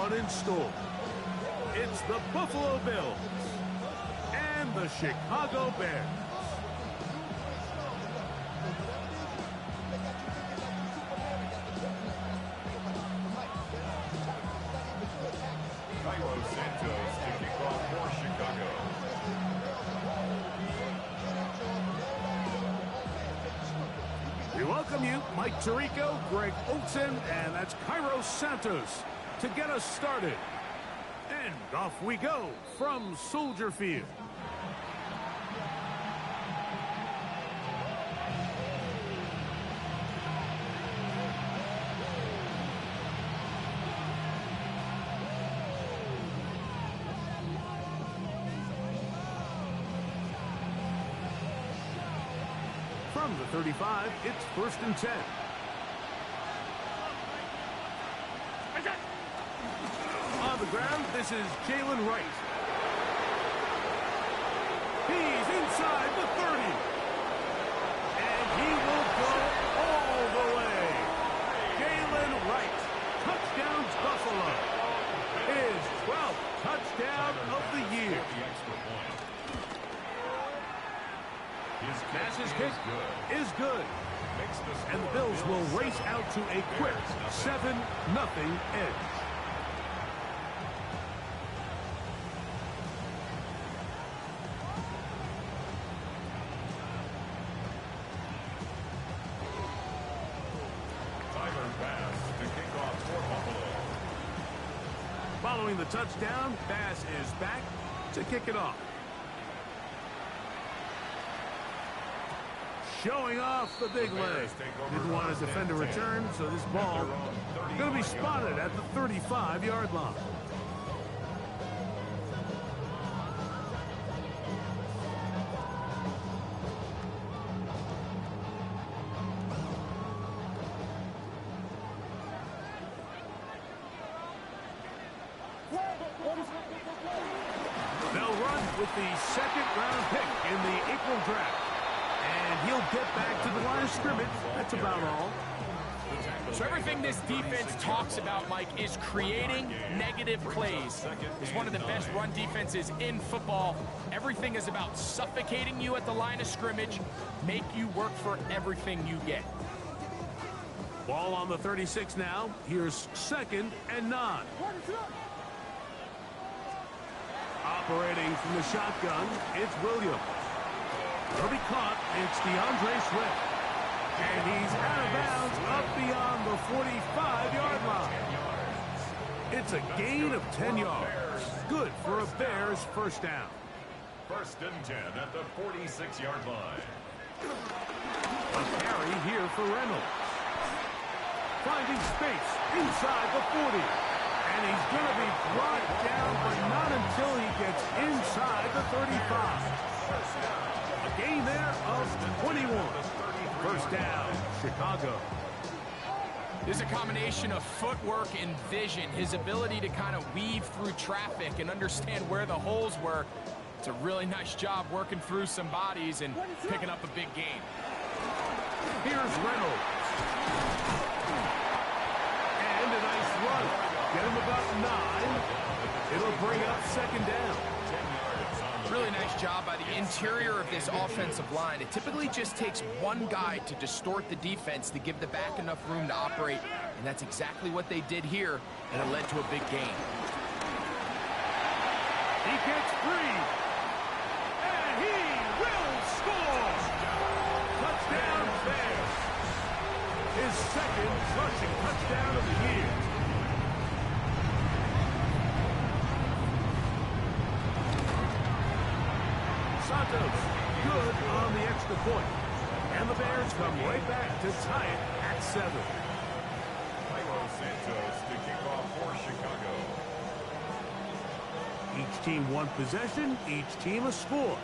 fun in store. It's the Buffalo Bills and the Chicago Bears. Cairo Santos to kick off for Chicago. We welcome you, Mike Tirico, Greg Olsen, and that's Cairo Santos to get us started. And off we go from Soldier Field. From the 35, it's 1st and 10. On the ground, this is Jalen Wright. He's inside the 30. And he will go all the way. Jalen Wright, touchdowns Buffalo. His 12th touchdown of the year. His kick is good. And the Bills will race out to a quick 7-0 edge. Following the touchdown, Bass is back to kick it off. Showing off the big leg. Didn't want his defender return, so this ball going to be spotted at the 35-yard line. They'll run with the 2nd-round pick in the April draft. And he'll get back to the line of scrimmage. That's about all. So everything this defense talks about, Mike, is creating negative plays. It's one of the best run defenses in football. Everything is about suffocating you at the line of scrimmage, make you work for everything you get. Ball on the 36 now. Here's 2nd and 9. Operating from the shotgun, it's Williams. He'll be caught. It's DeAndre Swift. And he's out of bounds up beyond the 45-yard line. It's a gain of 10 yards. Good for a Bears 1st down. 1st and 10 at the 46-yard line. A carry here for Reynolds. Finding space inside the 40. And he's going to be brought down, but not until he gets inside the 35. A gain there of 21. 1st down, Chicago. There's a combination of footwork and vision, his ability to kind of weave through traffic and understand where the holes were. It's a really nice job working through some bodies and picking up a big gain. Here's Reynolds. And a nice run. Get him about 9. It'll bring up 2nd down. Really nice job by the interior of this offensive line. It typically just takes one guy to distort the defense to give the back enough room to operate, and that's exactly what they did here, and it led to a big gain. He gets free, and he will score! Touchdown Bears! His 2nd rushing touchdown of the year. Santos, good on the extra point. And the Bears come right back to tie it at 7. Cairo Santos to kick off for Chicago. Each team one possession, each team a score.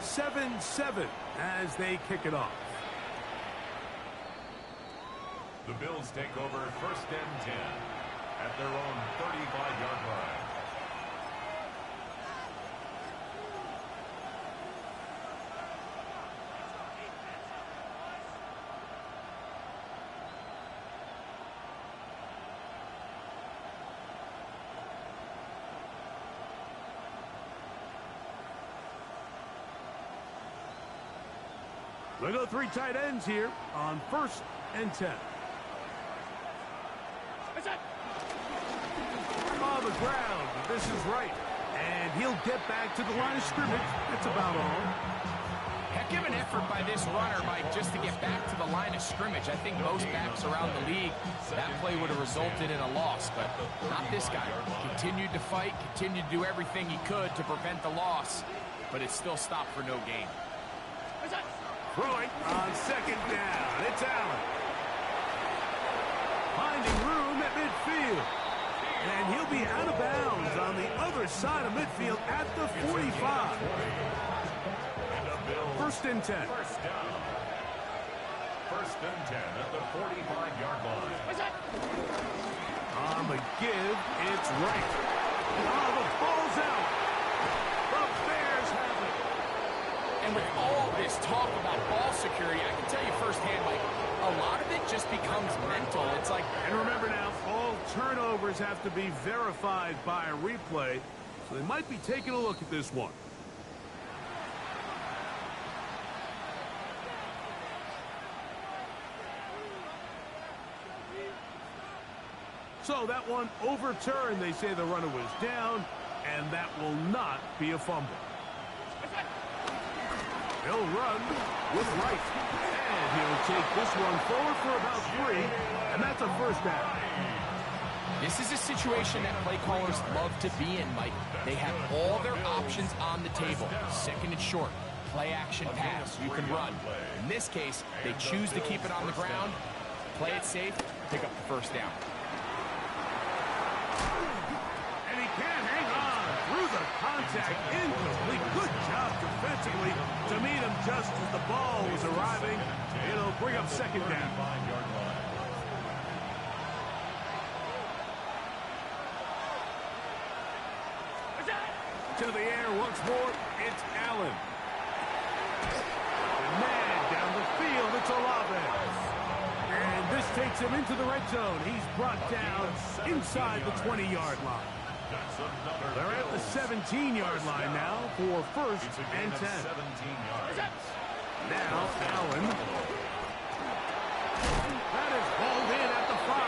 7-7 as they kick it off. The Bills take over 1st and 10 at their own 35-yard line. They go 3 tight ends here on 1st and 10. On the ground. This is right. And he'll get back to the line of scrimmage. That's about all. Heck of an effort by this runner, Mike, just to get back to the line of scrimmage. I think most backs around the league, that play would have resulted in a loss, but not this guy. Continued to fight, continued to do everything he could to prevent the loss, but it still stopped for no gain. Throwing on 2nd down. It's Allen. Finding room at midfield. And he'll be out of bounds on the other side of midfield at the 45. 1st and 10. First down. 1st and 10 at the 45-yard line. On the give, it's right. Oh, the ball's out. The Bears have it. And with all this talk about ball security, I can tell you firsthand, Mike, a lot of it just becomes mental. It's like... And remember now, all turnovers have to be verified by a replay, so they might be taking a look at this one. So that one overturned. They say the runner was down, and that will not be a fumble. He'll run with right. And he'll take this one forward for about 3, and that's a 1st down. This is a situation that play callers love to be in, Mike. They have all their options on the table. 2nd and short, play action pass, you can run. In this case, they choose to keep it on the ground, play it safe, pick up the 1st down. And he can't hang on through the contact. Incomplete. Good job defensively to meet him just as the ball was arriving. It'll bring up 2nd down. To the air once more. It's Allen. Man down the field. It's Olave. And this takes him into the red zone. He's brought down inside the 20-yard line. They're at the 17-yard line now for 1st and 10. Now Allen. That is hauled in at the 5.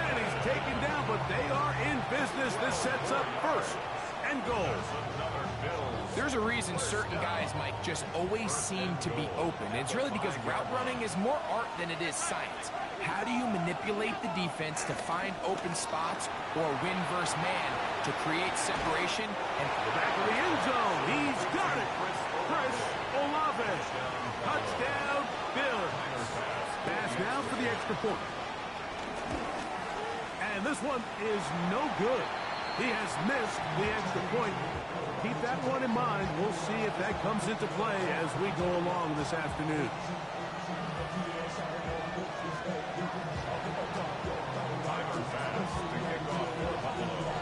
And he's taken down, but they are in business. This sets up 1st and goal. There's a reason certain guys, Mike, just always seem to be open. It's really because route running is more art than it is science. How do you manipulate the defense to find open spots or win versus man to create separation? And the back of the end zone. He's got it. Chris Olave. Touchdown, Bills. Pass now for the extra point. And this one is no good. He has missed the extra point. Keep that one in mind. We'll see if that comes into play as we go along this afternoon.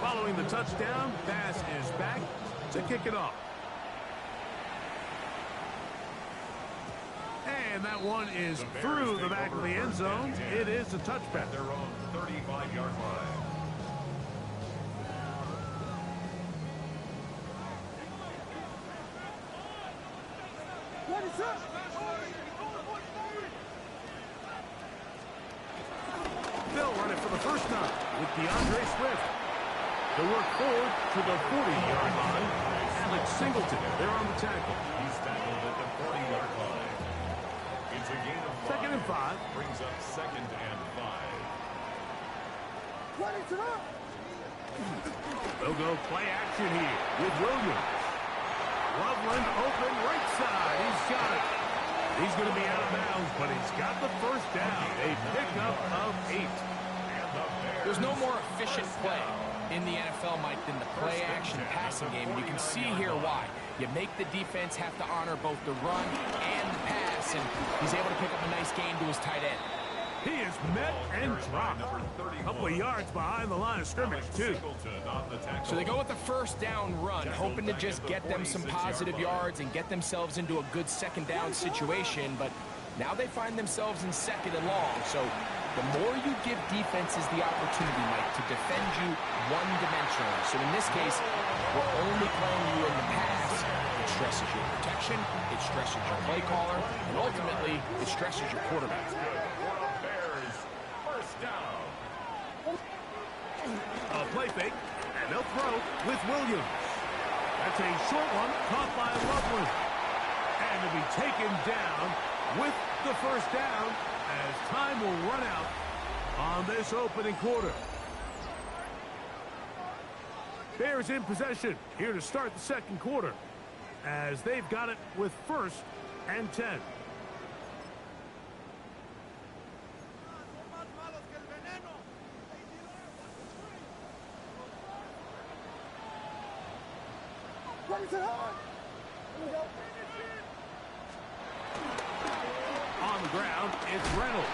Following the touchdown, pass is back to kick it off. And that one is through the back of the end zone. It is a touchback. Their own 35-yard line. They'll run it for the 1st time with DeAndre Swift. They work forward to the 40-yard line. Alex Singleton, they're on the tackle. He's tackled at the 40-yard line. It's a gain of 5. 2nd and 5. Brings up 2nd and 5. They'll go play action here with Williams. Loveland open right side. He's got it. He's going to be out of bounds, but he's got the 1st down. A pickup of 8. there's no more efficient play in the NFL, Mike, than the play-action passing game. And you can see here why. You make the defense have to honor both the run and the pass, and he's able to pick up a nice gain to his tight end. He is met and dropped. A couple of yards behind the line of scrimmage, too. So they go with the 1st down run, hoping to just get them some positive yards and get themselves into a good 2nd down situation, but now they find themselves in 2nd and long. So the more you give defenses the opportunity, Mike, to defend you one-dimensionally. So in this case, we're only playing you in the pass. It stresses your protection, it stresses your play caller, and ultimately, it stresses your quarterback. Bears, first down. A play fake, and they'll throw with Williams. That's a short one caught by Loveland. And to be taken down with the first down as time will run out on this opening quarter. Bears in possession here to start the second quarter as they've got it with 1st and 10. On the ground, it's Reynolds.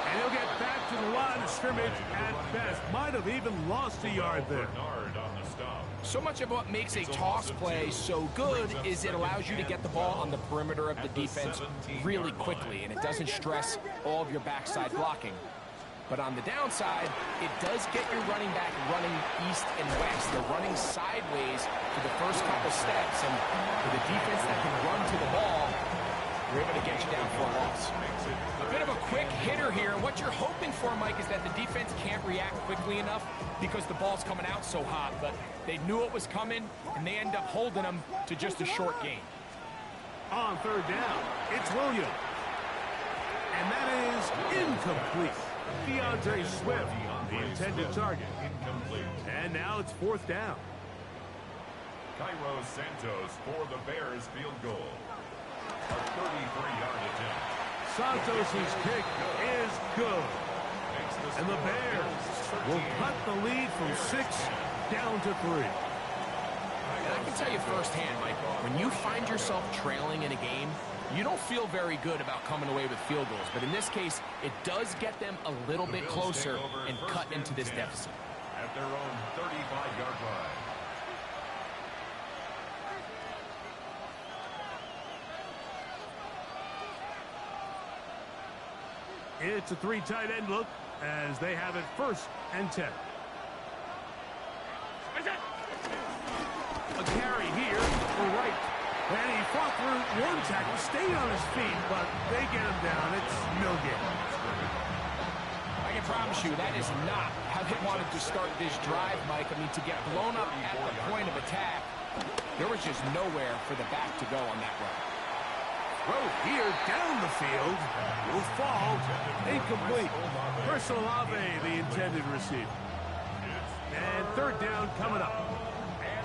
And he'll get back to the line of scrimmage at best. Might have even lost a yard there. Bernard on the stop. So much of what makes a toss play so good is it allows you to get the ball on the perimeter of the defense really quickly, and it doesn't stress all of your backside blocking. But on the downside, it does get your running back running east and west. They're running sideways for the first couple steps, and for the defense that can run to the ball, we're able to get you down for a loss. A bit of a quick hitter here. What you're hoping for, Mike, is that the defense can't react quickly enough because the ball's coming out so hot. But they knew it was coming, and they end up holding them to just a short gain. On 3rd down, it's Williams. And that is incomplete. DeAndre Swift, the intended target. Incomplete. And now it's 4th down. Cairo Santos for the Bears field goal. A 33-yard attempt. Santos' kick is good. And the Bears will cut the lead from 6 down to 3. And I can tell you firsthand, Mike, when you find yourself trailing in a game, you don't feel very good about coming away with field goals. But in this case, it does get them a little bit closer and cut into this deficit. At their own 35-yard line. It's a 3 tight end look as they have it 1st and 10. A carry here for Wright. And he fought through one tackle, stayed on his feet, but they get him down. It's no gain. I can promise you that is not how they wanted to start this drive, Mike. I mean, to get blown up at the point of attack, there was just nowhere for the back to go on that run. Throw here down the field will fall incomplete. Chris Olave, the intended receiver. And 3rd down coming up.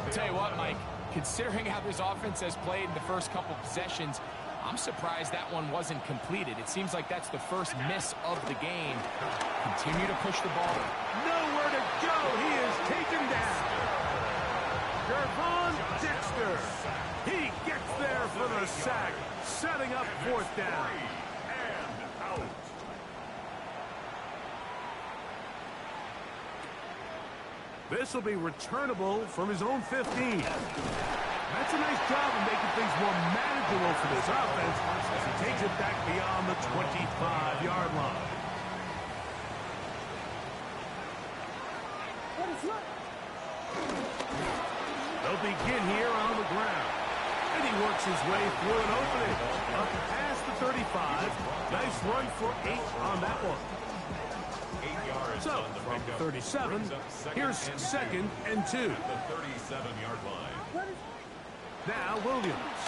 I'll tell you what, Mike, considering how this offense has played in the first couple possessions, I'm surprised that one wasn't completed. It seems like that's the first miss of the game. Continue to push the ball. Nowhere to go. He is taken down. Gervon Dexter. He gets there for the sack, setting up 4th down. And out. This will be returnable from his own 15. That's a nice job of making things more manageable for this offense as he takes it back beyond the 25-yard line. They'll begin here on the ground. And he works his way through an opening. Up past the 35. Nice run for 8 on that one. 8 yards So, on the from pickup. 37, here's 2nd and 2. At the 37-yard line. Now Williams.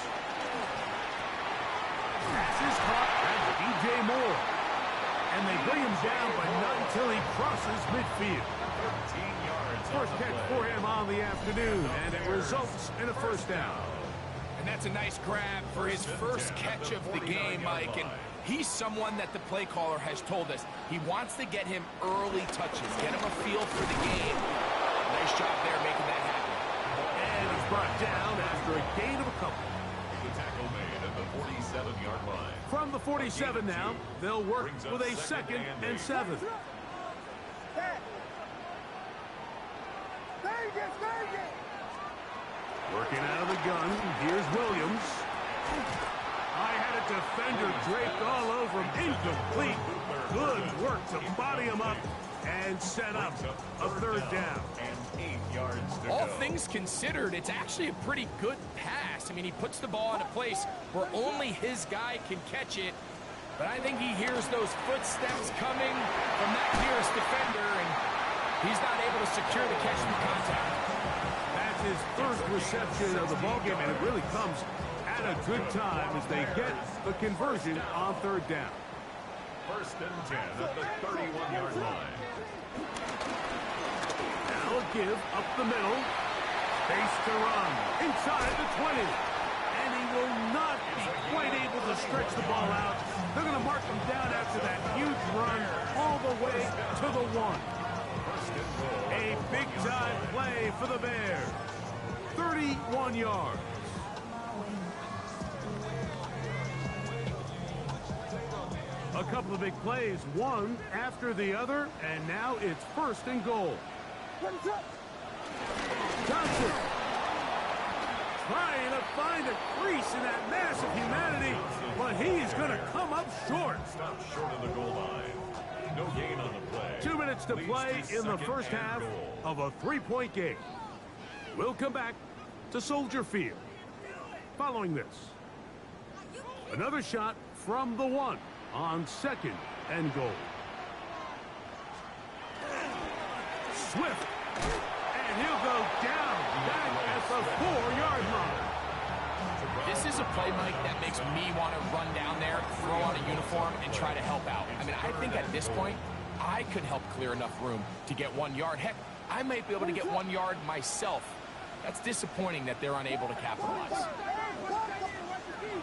Pass is caught by DJ Moore. And they bring him down, but not until he crosses midfield. 13 yards. First catch for him on the afternoon, and it results in a 1st down. And that's a nice grab for his first catch of the game, Mike. And he's someone that the play caller has told us he wants to get him early touches, get him a feel for the game. Nice job there making that happen. And he's brought down after a gain of a couple. The tackle made at the 47-yard line. From the 47 now, they'll work with a 2nd and 7. Working out of the gun, here's Williams. I had That defender draped all over him. Incomplete. Good work to body him up and set up a third down. And 8 yards to All go. things considered, it's actually a pretty good pass. I mean, he puts the ball in a place where only his guy can catch it. But I think he hears those footsteps coming from that nearest defender, and he's not able to secure the catch through contact. That's his first reception of the ballgame, and it really comes at a good time as they get the conversion on third down. First and 10 at the 31-yard line. Now a give up the middle. Space to run inside the 20. And he will not be quite able to stretch the ball out. They're going to mark him down after that huge run all the way to the 1. A big-time play for the Bears. 31 yards. A couple of big plays, one after the other, and now it's first and goal. Johnson trying to find a crease in that mass of humanity, but he's going to come up short. Stop short of the goal line. No gain on the play. 2 minutes to Leads play to in the second first and half goal. of a 3-point game. We'll come back to Soldier Field. Following this, another shot from the 1 on second and goal. Swift, and he'll go down back at the 4-yard line. This is a play, Mike, that makes me want to run down there, throw on a uniform, and try to help out. I mean, I think at this point, I could help clear enough room to get 1 yard. Heck, I might be able to get 1 yard myself. That's disappointing that they're unable to capitalize.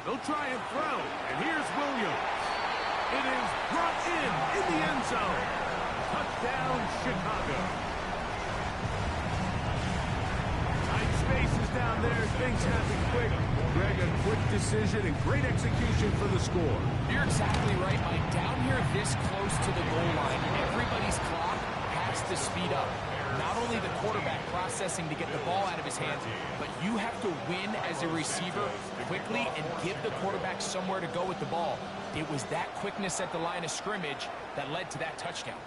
They'll try and throw, and here's Williams. It is brought in the end zone. Touchdown, Chicago. Tight spaces down there. Things happen quick. Greg, a quick decision and great execution for the score. You're exactly right, Mike. Down here this close to the goal line, everybody's clock has to speed up. Not only the quarterback processing to get the ball out of his hands, but you have to win as a receiver quickly and give the quarterback somewhere to go with the ball. It was that quickness at the line of scrimmage that led to that touchdown.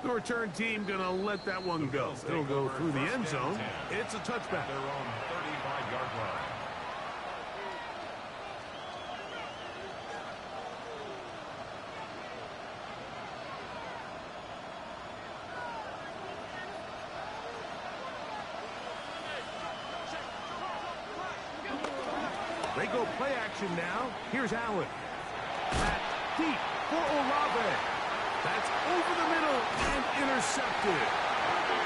The return team going to let that one go. It'll go through the end zone. It's a touchback. Their own 35-yard line. They go play action now. Here's Allen. Back deep for Olave. That's over the middle and intercepted.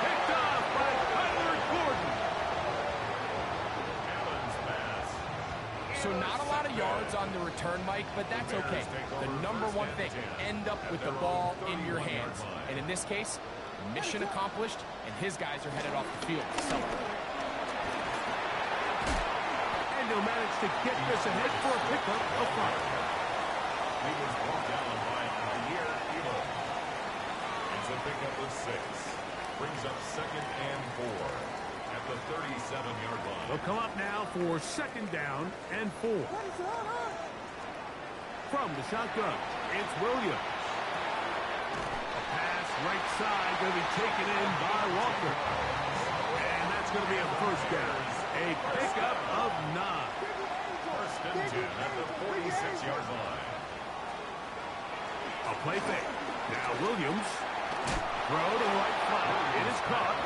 Picked off by Kyler Gordon. Allen's pass. So not a lot of yards on the return, Mike, but that's okay. The number one thing, end up with the ball in your hands. And in this case, mission accomplished, and his guys are headed off the field to celebrate. And they'll manage to get this ahead for a pickup of 5. He was brought down by Jair Evo. It's a pickup of 6. Brings up second and 4 at the 37-yard line. They'll come up now for second down and 4. From the shotgun, it's Williams. A pass right side going to be taken in by Walker. And that's going to be a first down. A pickup of 9. First and 10 at the 46-yard line. A play fake. Now Williams. Throw to the right flat. It is caught.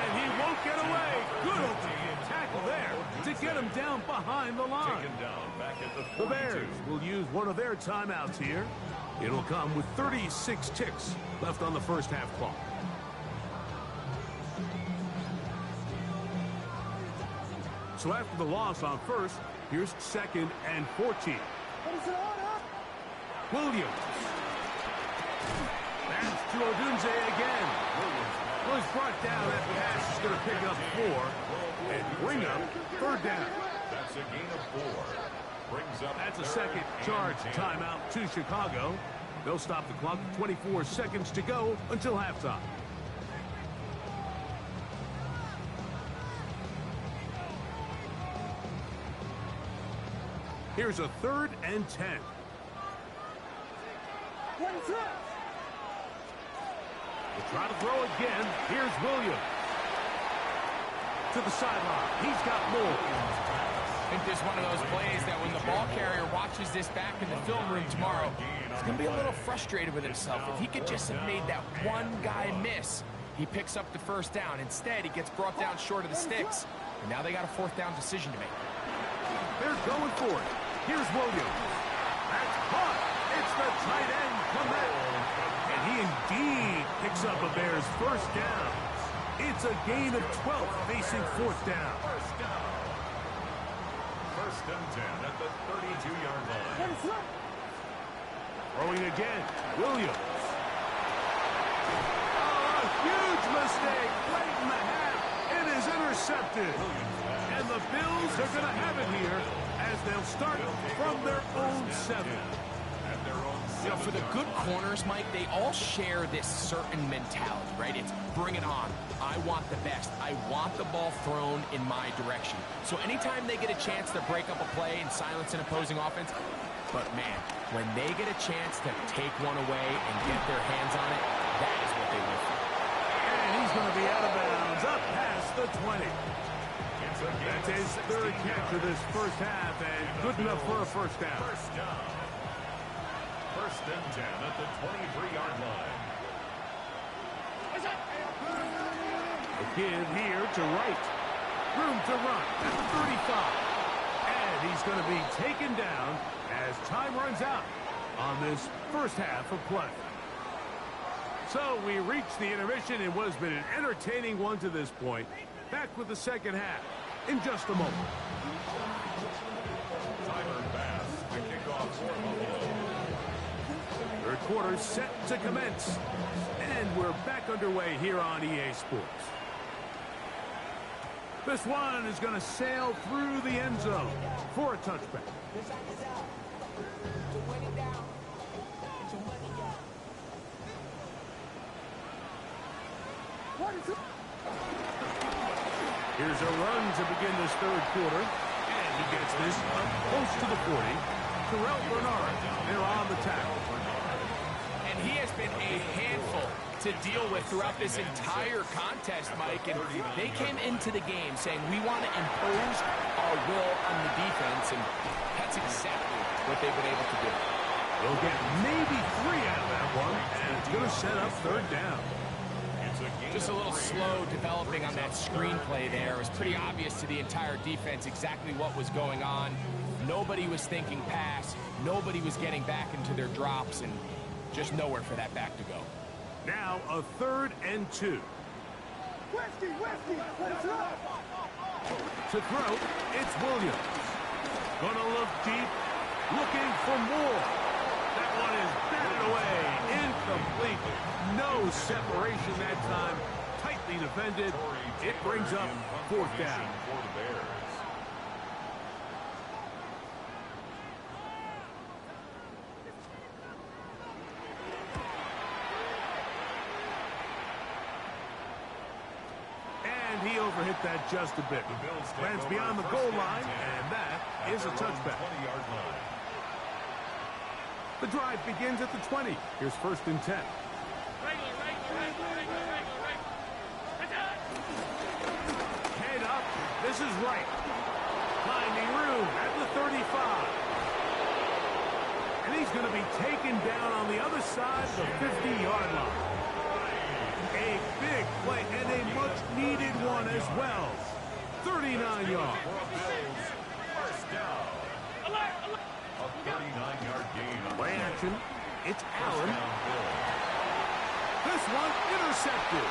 And he won't get away. Good open tackle there to get him down behind the line. Taken down back at the 42. The Bears will use one of their timeouts here. It'll come with 36 ticks left on the first half clock. So after the loss on first, here's second and 14. Williams. That's to Odunze again. Well, he's brought down. That pass is going to pick up 4 and bring up third down. That's a gain of 4. Brings up That's a third second and charge 10. timeout to Chicago. They'll stop the clock with 24 seconds to go until halftime. Here's a 3rd and 10. We'll try to throw again. Here's Williams. To the sideline. He's got more. I think this is one of those plays that when the ball carrier watches this back in the film room tomorrow, he's going to be a little frustrated with himself. If he could just have made that one guy miss, he picks up the 1st down. Instead, he gets brought down short of the sticks. And now they got a 4th down decision to make. They're going for it. Here's Williams. That's caught. It's the tight end, Kmet. And he indeed picks up a Bears 1st down. It's a gain of 12 facing 4th down. 1st and 10 at the 32-yard line. Throwing again. Williams. Oh, a huge mistake late in the half. It is intercepted. And the Bills are going to have it here as they'll start from their own 7. You know, for the good corners, Mike, they all share this certain mentality, right? It's bring it on. I want the best. I want the ball thrown in my direction. So anytime they get a chance to break up a play and silence an opposing offense, but man, when they get a chance to take one away and get their hands on it, that is what they live for. And he's going to be out of bounds up past the 20. That's his 3rd catch of this 1st half, and good enough for a 1st down. 1st and 10 at the 23-yard line. A give here to Wright. Room to run at the 35. And he's going to be taken down as time runs out on this 1st half of play. So we reach the intermission in what has been an entertaining one to this point. Back with the 2nd half in just a moment. Tyler Bass to kick off for Buffalo. 3rd quarter set to commence. And we're back underway here on EA Sports. This one is going to sail through the end zone for a touchback. Here's a run to begin this 3rd quarter. And he gets this up close to the 40. Terrell Bernard, they're on the tackle. And he has been a handful to deal with throughout this entire contest, Mike. And they came into the game saying, we want to impose our will on the defense. And that's exactly what they've been able to do. They'll get maybe 3 out of that one. And it's going to set up 3rd down. Just a little slow developing on that screenplay there. It was pretty obvious to the entire defense exactly what was going on. Nobody was thinking pass. Nobody was getting back into their drops, and just nowhere for that back to go. Now a 3rd and 2. Westy, let's go. To throw, it's Williams. Gonna look deep, looking for more. That one is batted away, incomplete. No separation that time, tightly defended. It brings up 4th down. And he overhit that just a bit. Lands beyond the goal line, and that is a touchback. The drive begins at the 20. Here's 1st and 10. Head up. This is Wright. Finding room at the 35. And he's going to be taken down on the other side of the 50-yard line. A big play and a much-needed one as well. 39 yards. First down. A 39-yard gain. Play action. It's Allen. This one intercepted.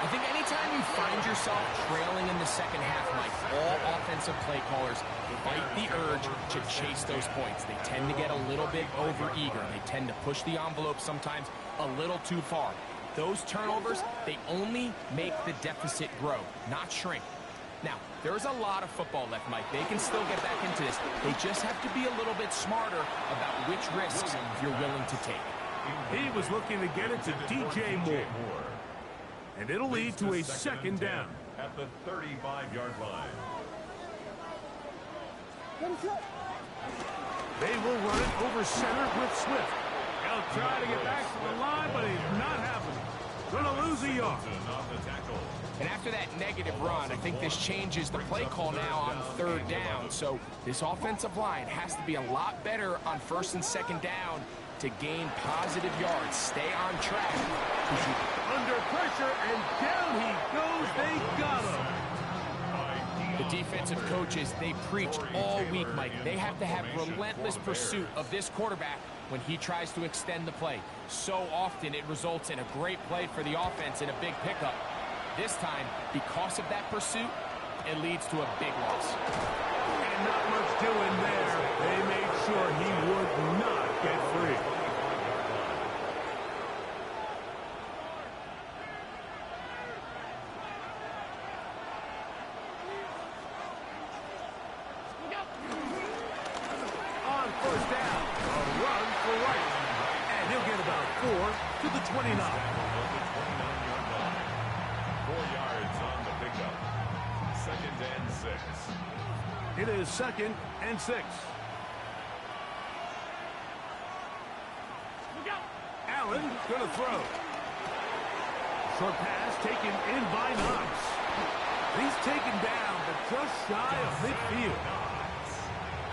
I think anytime you find yourself trailing in the 2nd half, Mike, all offensive play callers fight the urge to chase those points. They tend to get a little bit overeager. They tend to push the envelope sometimes a little too far. Those turnovers, they only make the deficit grow, not shrink. Now, there's a lot of football left, Mike. They can still get back into this. They just have to be a little bit smarter about which risks you're willing to take. He was looking to get it to DJ Moore. And it'll lead to a 2nd down. At the 35-yard line. They will run it over center with Swift. He'll try to get back to the line, but he's not happening. Gonna lose a yard. And after that negative run, I think this changes the play call now on third down. So this offensive line has to be a lot better on first and second down to gain positive yards. Stay on track. Under pressure, and down he goes. They got him. The defensive coaches, they preach all week, Mike. They have to have relentless pursuit of this quarterback when he tries to extend the play. So often it results in a great play for the offense and a big pickup. This time, because of that pursuit, it leads to a big loss. And not much doing there. They made sure he would not get free. On first down, a run for Wright. And he'll get about 4 to the 29. 4 yards on the pickup. 2nd and 6. It is 2nd and 6. Allen gonna throw. Short pass taken in by Knox. He's taken down, but just shy of midfield.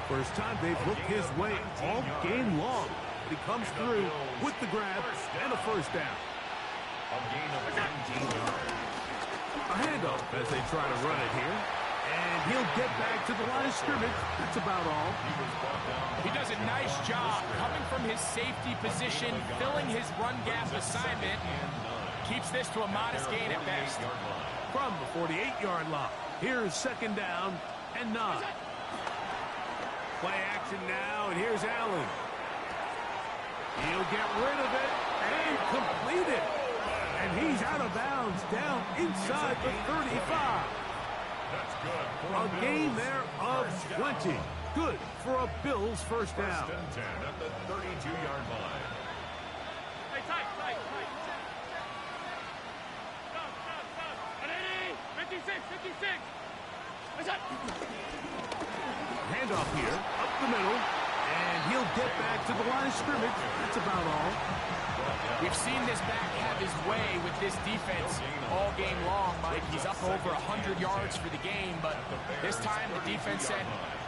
First time they've looked his way all game long. But he comes through with the grab and a first down. A gain of 19 yards. A handoff as they try to run it here. And he'll get back to the line of scrimmage. That's about all. He does a nice job coming from his safety position, filling his run gap assignment. Keeps this to a modest gain at best. From the 48-yard line, here's 2nd down and 9. Play action now, and here's Allen. He'll get rid of it and complete it. And he's out of bounds down inside the 35. That's good. A gain there of 20. Good for a Bills first down. 1st and 10 at the 32-yard line. Hey, tight. Stop. 56. Handoff here, up the middle, and he'll get back to the line of scrimmage. That's about all. We've seen this back have his way with this defense all game long, Mike. He's up over 100 yards for the game, but this time the defense said,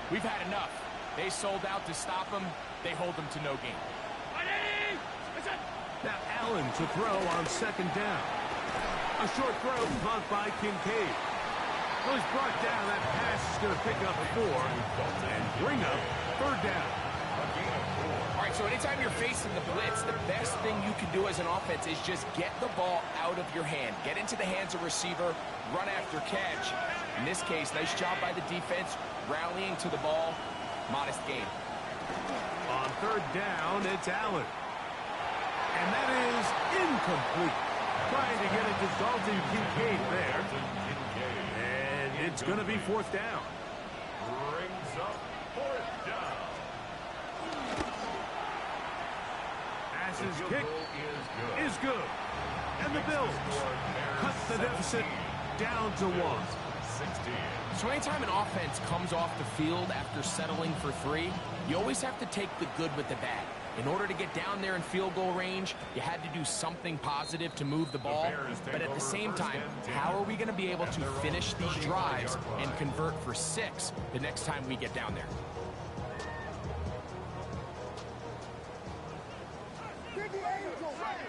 we've had enough. They sold out to stop him. They hold him to no gain. Now Allen to throw on 2nd down. A short throw caught by Kincaid. Well, he's brought down. That pass is going to pick up 4 and bring up 3rd down. All right, so anytime you're facing the blitz, the best thing you can do as an offense is just get the ball out of your hand. Get into the hands of receiver, run after catch. In this case, nice job by the defense, rallying to the ball. Modest gain. On 3rd down, it's Allen. And that is incomplete. Trying to get it to Dalton Kincaid there. And it's going to be 4th down. Brings up 4th down. Pass's kick is good. And the Bills cut the deficit down to 1. 16. So anytime an offense comes off the field after settling for 3, you always have to take the good with the bad. In order to get down there in field goal range, you had to do something positive to move the ball. But at the same time, how are we going to be able to finish these drives and convert for 6 the next time we get down there?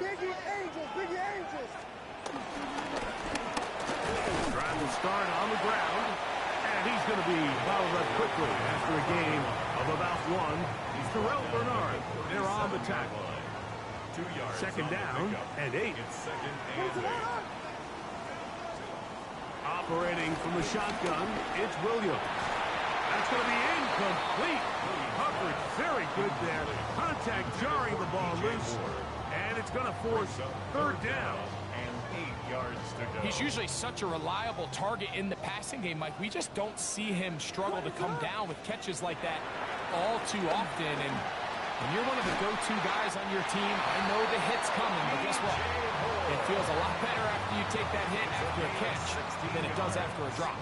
Biggie Angels. Trying to start on the ground. And he's going to be bottled up quickly after a gain of about 1. Terrell Bernard, they're on the tackle. 2 yards. 2nd down and 8. It's 2nd and 8. Operating from the shotgun, it's Williams. That's going to be incomplete. Coverage very good there. Contact jarring the ball loose. And it's going to force 3rd down. And 8 yards to go. He's usually such a reliable target in the passing game, Mike. We just don't see him struggle to come down with catches like that all too often. And when you're one of the go-to guys on your team, I know the hit's coming, but guess what? It feels a lot better after you take that hit after a catch than it does after a drop.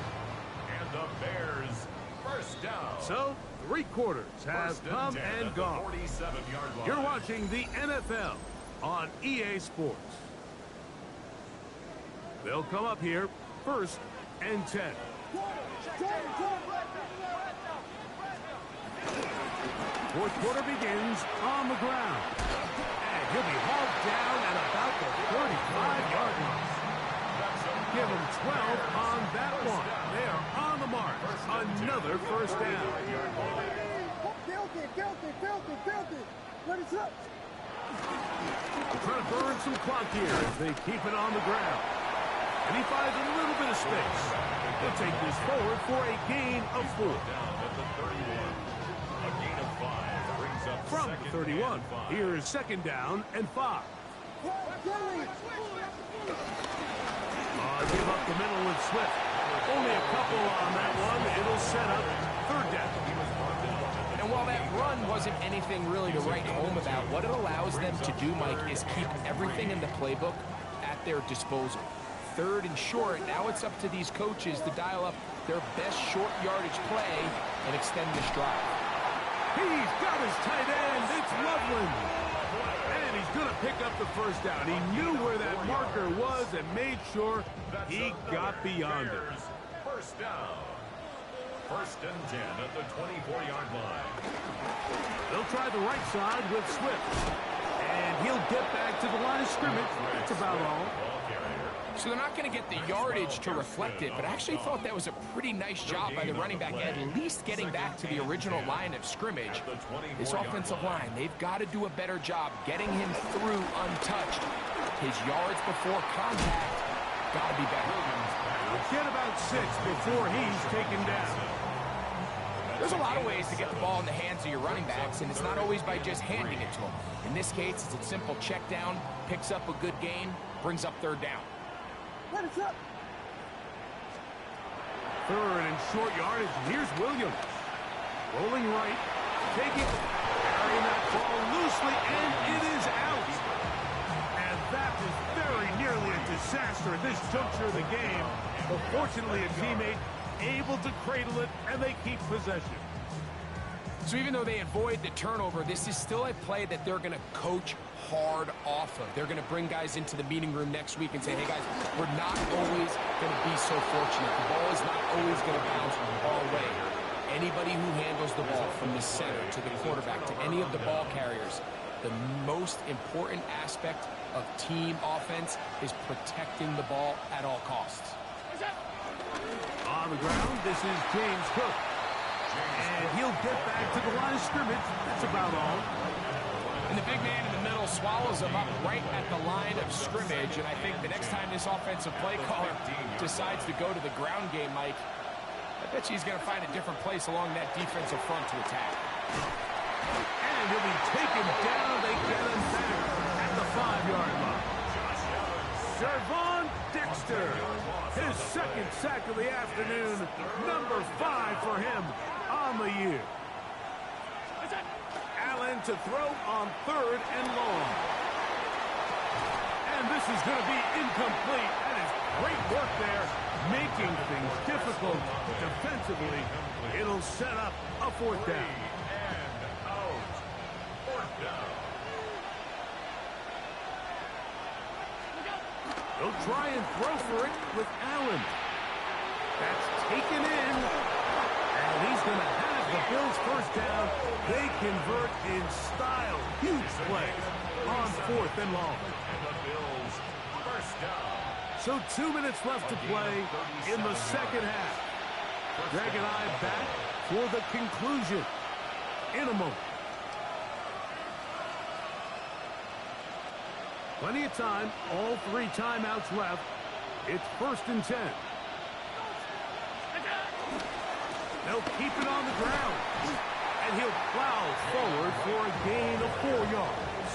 And the Bears First down. So, 3 quarters have First and come 10 and at the gone. 47-yard line. You're watching the NFL on EA Sports. They'll come up here, 1st and 10. Fourth quarter begins on the ground. And he'll be hauled down at about the 35-yard line. Give him 12 on that one. They are on the mark. Another first down. Filthy. Let it up. Trying to burn some clock here as they keep it on the ground. And he finds a little bit of space. They'll take this forward for a gain of 4. Down at the 31. A gain of 5 brings up From the 31, here is 2nd down and 5. Give up the middle with Swift. Only a couple on that one. It'll set up 3rd down. And while that run wasn't anything really to write home about, what it allows them to do, Mike, is keep everything in the playbook at their disposal. 3rd and short, now it's up to these coaches to dial up their best short yardage play and extend this drive. He's got his tight end. It's Loveland. And he's going to pick up the first down. He knew where that marker was and made sure he got beyond it. First down. 1st and 10 at the 24-yard line. They'll try the right side with Swift. And he'll get back to the line of scrimmage. That's about all. So they're not going to get the yardage to reflect it, but I actually thought that was a pretty nice job by the running back, at least getting back to the original line of scrimmage. This offensive line, they've got to do a better job getting him through untouched. His yards before contact got to be better. Get about 6 before he's taken down. There's a lot of ways to get the ball in the hands of your running backs, and it's not always by just handing it to them. In this case, it's a simple check down, picks up a good gain, brings up 3rd down. Let it up. 3rd and short yardage. Here's Williams. Rolling right. Taking, carrying that ball loosely, and it is out. And that is very nearly a disaster at this juncture of the game. But fortunately, a teammate able to cradle it, and they keep possession. So even though they avoid the turnover, this is still a play that they're going to coach hard off of. They're going to bring guys into the meeting room next week and say, hey guys, we're not always going to be so fortunate. The ball is not always going to bounce our way. Anybody who handles the ball from the center to the quarterback to any of the ball carriers, the most important aspect of team offense is protecting the ball at all costs. On the ground, this is James Cook. And he'll get back to the line of scrimmage. That's about all. And the big man in the middle swallows him up right at the line of scrimmage. And I think the next time this offensive play caller decides to go to the ground game, Mike, I bet he's going to find a different place along that defensive front to attack. And he'll be taken down. They get him back at the 5-yard line. Gervon Dexter, his 2nd sack of the afternoon, number 5 for him on the year. Allen to throw on 3rd and long. And this is going to be incomplete. That is great work there, making things difficult defensively. It'll set up a 4th down. And out. 4th down. They'll try and throw for it with Allen. That's taken in. And he's going to have the Bills' first down. They convert in style. Huge play on 4th and long. And the Bills' first down. So 2 minutes left to play in the 2nd half. Greg and I back for the conclusion in a moment. Plenty of time, all 3 timeouts left. It's 1st and 10. They'll keep it on the ground. And he'll plow forward for a gain of 4 yards.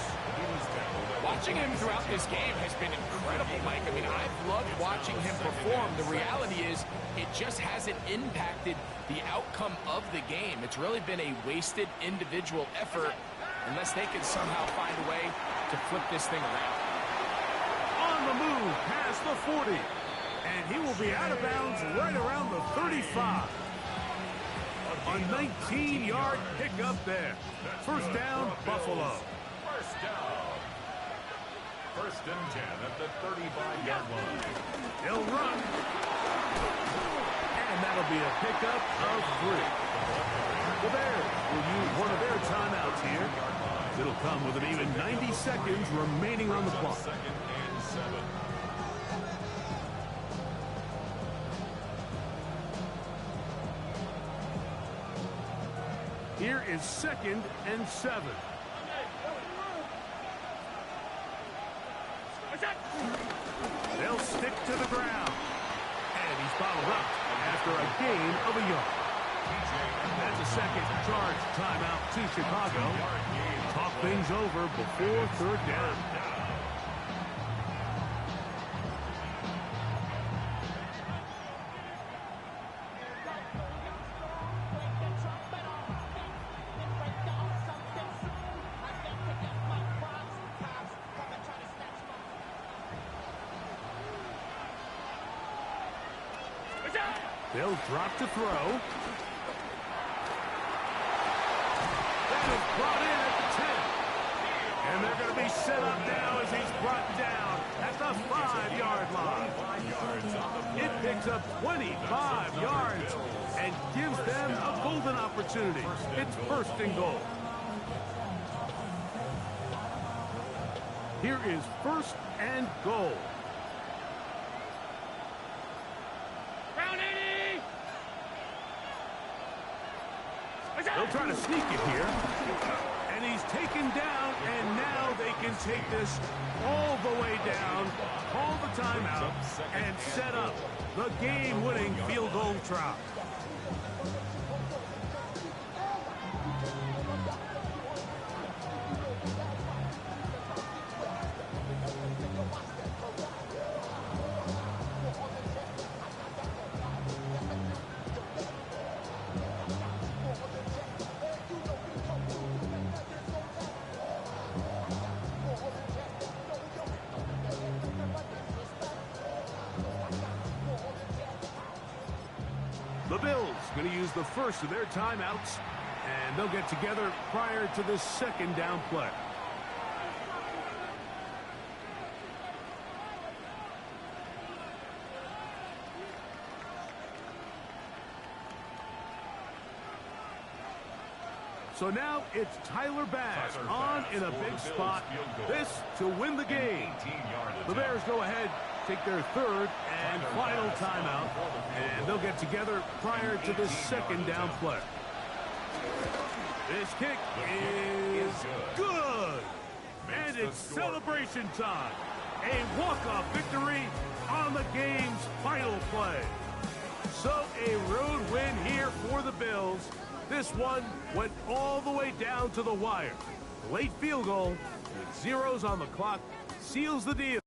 Watching him throughout this game has been incredible, Mike. I mean, I've loved watching him perform. The reality is it just hasn't impacted the outcome of the game. It's really been a wasted individual effort unless they can somehow find a way to flip this thing around. On the move past the 40. And he will be out of bounds right around the 35. A A 19-yard pickup there. First down, Buffalo. First down. First and 10 at the 35-yard line. They'll run. And that'll be a pickup of 3. The Bears will use one of their timeouts here. It'll come with an even 90 seconds remaining on the clock. Second and 7. Here is 2nd and 7. They'll stick to the ground. And he's bottled up after a gain of a yard. That's a second charge timeout to Chicago. Talk things over before 3rd down. They'll drop to throw. That is brought in at the 10. And they're going to be set up now as he's brought down at the 5-yard line. It picks up 25 yards and gives them a golden opportunity. It's 1st and goal. Here is 1st and goal. They'll try to sneak it here. And he's taken down, and now they can take this all the way down, call the timeout, and set up the game-winning field goal try. The Bills going to use the first of their timeouts, and they'll get together prior to the 2nd down play. So now it's Tyler Bass on in a big spot. This to win the game. The Bears go ahead, take their 3rd and final timeout, and they'll get together prior to the 2nd down play. This kick is good. And it's celebration time. A walk-off victory on the game's final play. So a road win here for the Bills. This one went all the way down to the wire. The late field goal with zeros on the clock seals the deal.